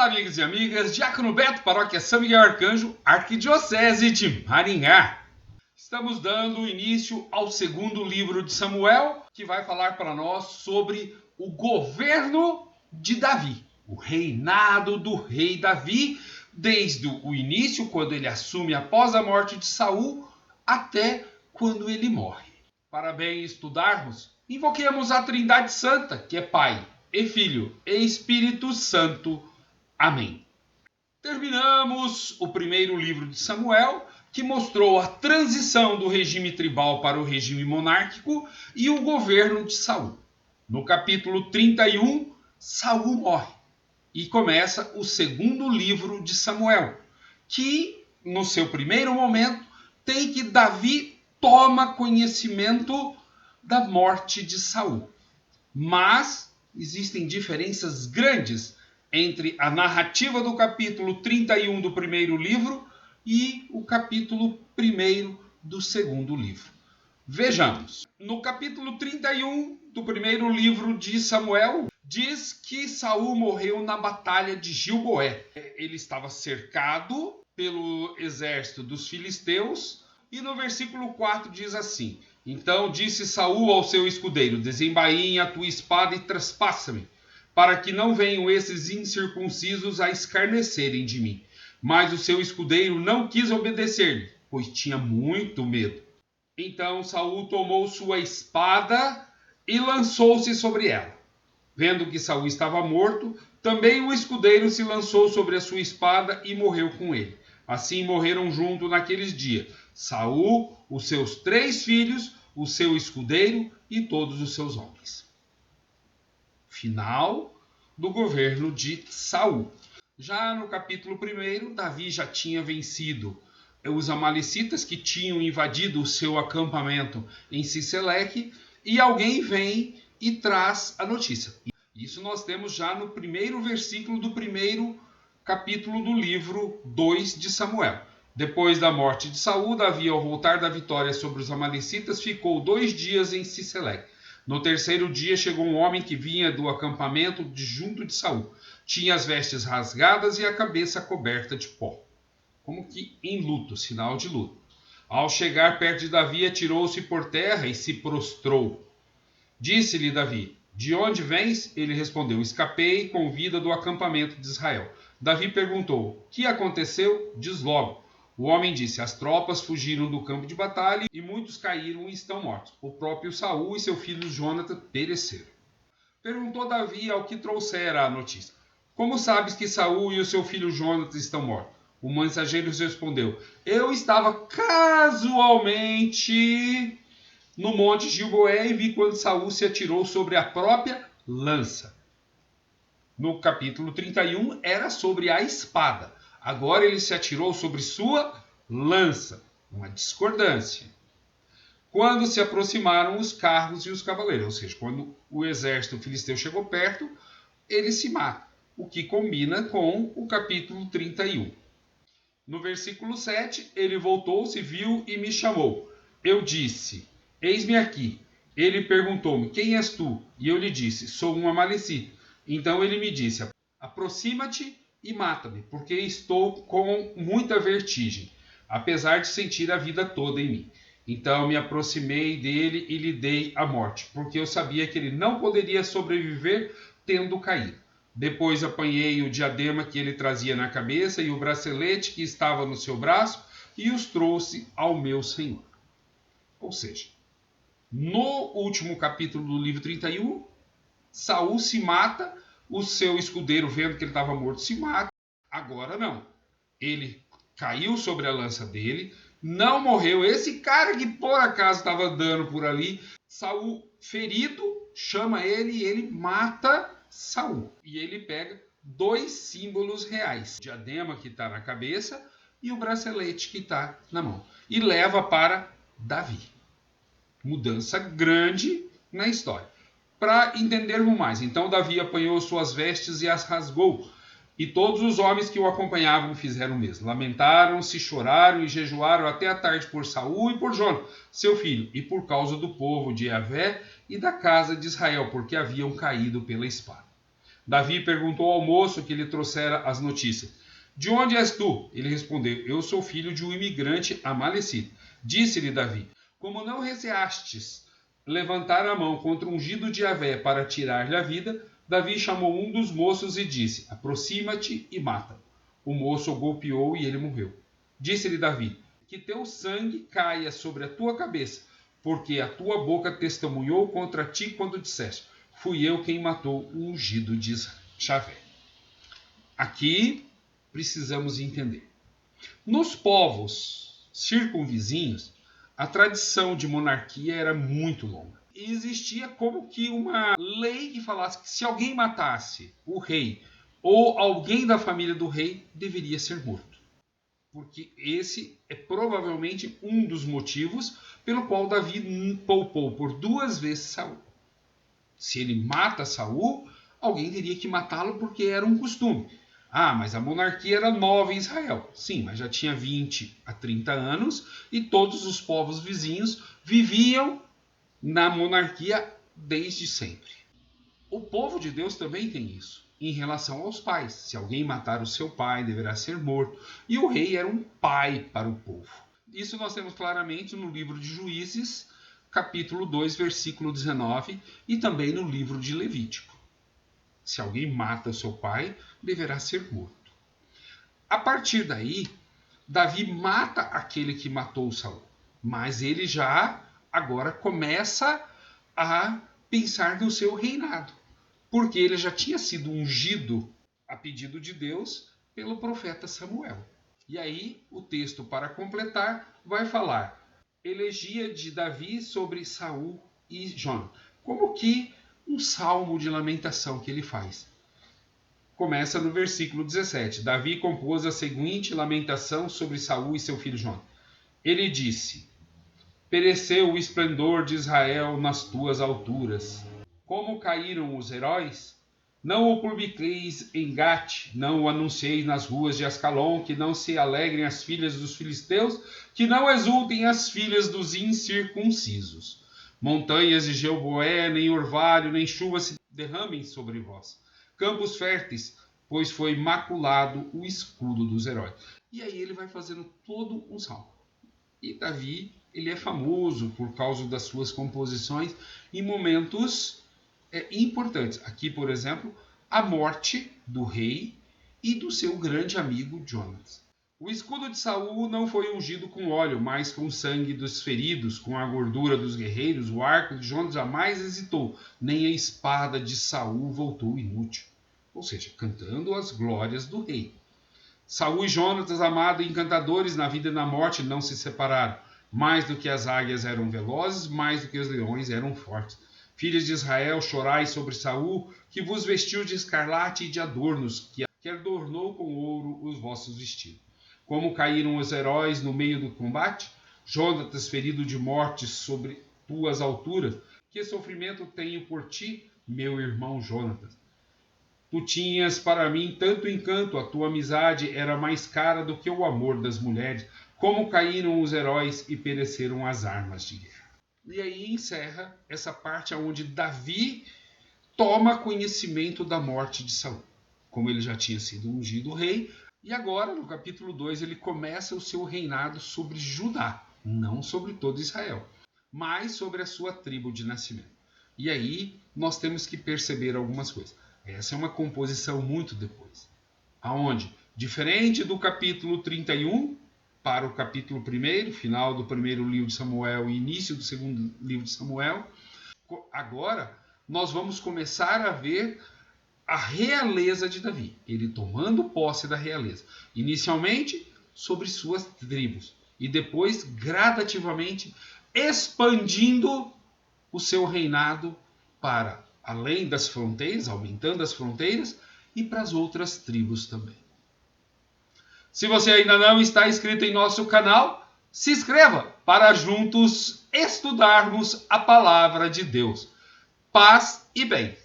Olá, amigos e amigas, Diácono Beto, Paróquia São Miguel Arcanjo, Arquidiocese de Maringá. Estamos dando início ao segundo livro de Samuel, que vai falar para nós sobre o governo de Davi, o reinado do rei Davi, desde o início, quando ele assume após a morte de Saul, até quando ele morre. Para bem estudarmos, invoquemos a Trindade Santa, que é Pai, e Filho, e Espírito Santo. Amém. Terminamos o primeiro livro de Samuel, que mostrou a transição do regime tribal para o regime monárquico e o governo de Saul. No capítulo 31, Saul morre e começa o segundo livro de Samuel, que, no seu primeiro momento, tem que Davi toma conhecimento da morte de Saul. Mas existem diferenças grandes entre a narrativa do capítulo 31 do primeiro livro e o capítulo 1 do segundo livro. Vejamos. No capítulo 31 do primeiro livro de Samuel, diz que Saul morreu na batalha de Gilboé. Ele estava cercado pelo exército dos filisteus e no versículo 4 diz assim: Então disse Saul ao seu escudeiro: Desembainha a tua espada e traspassa-me, para que não venham esses incircuncisos a escarnecerem de mim. Mas o seu escudeiro não quis obedecer-lhe, pois tinha muito medo. Então Saul tomou sua espada e lançou-se sobre ela. Vendo que Saul estava morto, também o escudeiro se lançou sobre a sua espada e morreu com ele. Assim morreram junto naqueles dias Saul, os seus 3 filhos, o seu escudeiro e todos os seus homens. Final do governo de Saul. Já no capítulo 1, Davi já tinha vencido os amalecitas que tinham invadido o seu acampamento em Siseleque, e alguém vem e traz a notícia. Isso nós temos já no primeiro versículo do primeiro capítulo do livro 2 de Samuel. Depois da morte de Saul, Davi, ao voltar da vitória sobre os amalecitas, ficou 2 dias em Siseleque. No terceiro dia chegou um homem que vinha do acampamento junto de Saul. Tinha as vestes rasgadas e a cabeça coberta de pó, como que em luto, sinal de luto. Ao chegar perto de Davi, atirou-se por terra e se prostrou. Disse-lhe Davi: De onde vens? Ele respondeu: Escapei com vida do acampamento de Israel. Davi perguntou: Que aconteceu? Diz logo. O homem disse: As tropas fugiram do campo de batalha e muitos caíram e estão mortos. O próprio Saul e seu filho Jonathan pereceram. Perguntou Davi ao que trouxera a notícia: Como sabes que Saul e o seu filho Jonathan estão mortos? O mensageiro respondeu: Eu estava casualmente no monte Gilboé e vi quando Saul se atirou sobre a própria lança. No capítulo 31 era sobre a espada. Agora ele se atirou sobre sua lança. Uma discordância. Quando se aproximaram os carros e os cavaleiros, ou seja, quando o exército filisteu chegou perto, ele se mata, o que combina com o capítulo 31. No versículo 7, ele voltou-se, viu e me chamou. Eu disse: Eis-me aqui. Ele perguntou-me: Quem és tu? E eu lhe disse: Sou um amalecita. Então ele me disse: Aproxima-te e mata-me, porque estou com muita vertigem, apesar de sentir a vida toda em mim. Então me aproximei dele e lhe dei a morte, porque eu sabia que ele não poderia sobreviver tendo caído. Depois apanhei o diadema que ele trazia na cabeça e o bracelete que estava no seu braço e os trouxe ao meu senhor. Ou seja, no último capítulo do livro 31, Saul se mata, o seu escudeiro, vendo que ele estava morto, se mata. Agora não. Ele caiu sobre a lança dele, não morreu. Esse cara que por acaso estava andando por ali, Saul ferido, chama ele e ele mata Saul. E ele pega 2 símbolos reais: o diadema que está na cabeça e o bracelete que está na mão. E leva para Davi. Mudança grande na história. Para entendermos mais, então Davi apanhou suas vestes e as rasgou. E todos os homens que o acompanhavam fizeram o mesmo. Lamentaram-se, choraram e jejuaram até a tarde por Saul e por Jonathan, seu filho, e por causa do povo de Yahvé e da casa de Israel, porque haviam caído pela espada. Davi perguntou ao moço que lhe trouxera as notícias: de onde és tu? Ele respondeu: eu sou filho de um imigrante amalecita. Disse-lhe Davi: como não receastes levantar a mão contra o ungido de Yahvé para tirar-lhe a vida, Davi chamou um dos moços e disse: aproxima-te e mata. O moço o golpeou e ele morreu. Disse-lhe Davi: que teu sangue caia sobre a tua cabeça, porque a tua boca testemunhou contra ti quando disseste: fui eu quem matou o ungido de Yahvé. Aqui precisamos entender. Nos povos circunvizinhos, a tradição de monarquia era muito longa. E existia como que uma lei que falasse que se alguém matasse o rei ou alguém da família do rei, deveria ser morto. Porque esse é provavelmente um dos motivos pelo qual Davi poupou por 2 vezes Saul. Se ele mata Saul, alguém teria que matá-lo porque era um costume. Ah, mas a monarquia era nova em Israel. Sim, mas já tinha 20 a 30 anos e todos os povos vizinhos viviam na monarquia desde sempre. O povo de Deus também tem isso em relação aos pais. Se alguém matar o seu pai, deverá ser morto. E o rei era um pai para o povo. Isso nós temos claramente no livro de Juízes, capítulo 2, versículo 19, e também no livro de Levítico. Se alguém mata o seu pai, deverá ser morto. A partir daí, Davi mata aquele que matou Saul. Mas ele já agora começa a pensar no seu reinado. Porque ele já tinha sido ungido a pedido de Deus pelo profeta Samuel. E aí, o texto, para completar, vai falar elegia de Davi sobre Saul e Jonatã. Como que um salmo de lamentação que ele faz. Começa no versículo 17. Davi compôs a seguinte lamentação sobre Saul e seu filho Jonatã. Ele disse: pereceu o esplendor de Israel nas tuas alturas. Como caíram os heróis? Não o publiqueis em Gate, não o anuncieis nas ruas de Ascalon, que não se alegrem as filhas dos filisteus, que não exultem as filhas dos incircuncisos. Montanhas de Gilboé, nem orvalho, nem chuva se derramem sobre vós. Campos férteis, pois foi maculado o escudo dos heróis. E aí ele vai fazendo todo um salmo. E Davi, ele é famoso por causa das suas composições em momentos importantes. Aqui, por exemplo, a morte do rei e do seu grande amigo Jonas. O escudo de Saul não foi ungido com óleo, mas com o sangue dos feridos, com a gordura dos guerreiros. O arco de Jonas jamais hesitou, nem a espada de Saul voltou inútil. Ou seja, cantando as glórias do rei. Saul e Jonatas, amados e encantadores na vida e na morte, não se separaram. Mais do que as águias eram velozes, mais do que os leões eram fortes. Filhos de Israel, chorai sobre Saul, que vos vestiu de escarlate e de adornos, que adornou com ouro os vossos vestidos. Como caíram os heróis no meio do combate? Jonatas, ferido de morte sobre tuas alturas. Que sofrimento tenho por ti, meu irmão Jonatas? Tu tinhas para mim tanto encanto, a tua amizade era mais cara do que o amor das mulheres. Como caíram os heróis e pereceram as armas de guerra. E aí encerra essa parte onde Davi toma conhecimento da morte de Saul. Como ele já tinha sido ungido rei, e agora, no capítulo 2, ele começa o seu reinado sobre Judá, não sobre todo Israel, mas sobre a sua tribo de nascimento. E aí nós temos que perceber algumas coisas. Essa é uma composição muito depois. Aonde, diferente do capítulo 31, para o capítulo 1, final do primeiro livro de Samuel e início do segundo livro de Samuel, agora nós vamos começar a ver a realeza de Davi, ele tomando posse da realeza, inicialmente sobre suas tribos e depois gradativamente expandindo o seu reinado para além das fronteiras, aumentando as fronteiras e para as outras tribos também. Se você ainda não está inscrito em nosso canal, se inscreva para juntos estudarmos a palavra de Deus. Paz e bem.